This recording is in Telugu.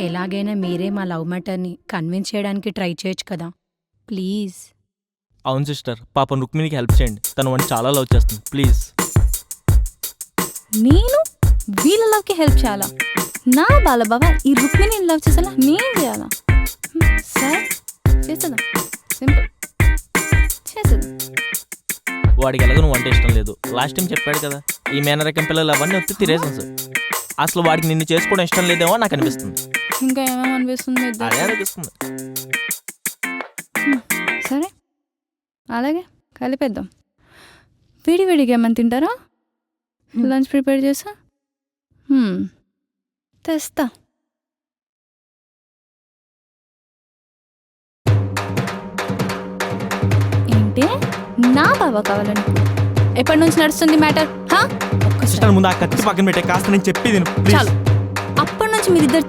ఎలాగైనా మీరే మా లవ్ మ్యాటర్ని కన్విన్స్ చేయడానికి ట్రై చేయొచ్చు కదా ప్లీజ్. అవును సిస్టర్, పాపం రుక్మిణికి హెల్ప్ చేయండి. తను వాడిని చాలా లవ్ చేస్తుంది. ప్లీజ్. నేను వీళ్ళ లవ్కి హెల్ప్ చేయాలా? నా బాలబాబా ఈ రుక్మిణిని లవ్ చేసేలా నేను చేయాలా? సరే చేసేద్దాం, సింపుల్ చేసేద్దాం. వాడికి ఎలాగో నువ్వు అంటే ఇష్టం లేదు. లాస్ట్ టైం చెప్పాడు కదా, ఈ మేనరకం పిల్లలు అవన్నీ వచ్చి రీజన్స్. అసలు వాడికి నిన్ను చేసుకోవడం ఇష్టం లేదేమో నాకు అనిపిస్తుంది. ఇంకా ఏమేమనిపిస్తుంది? అదే అనిపిస్తుంది. సరే అలాగే కలిపేద్దాం. విడివిడిగా ఏమని తింటారా? లంచ్ ప్రిపేర్ చేసా తెస్తా. ఏంటి నా బాబా కావాలని ఎప్పటి నుంచి నడుస్తుంది మ్యాటర్? ముందు ఆ కత్తి పక్కన పెట్టే కాస్త నేను చెప్పేది చాలు. అప్పటి నుంచి మీరిద్దరు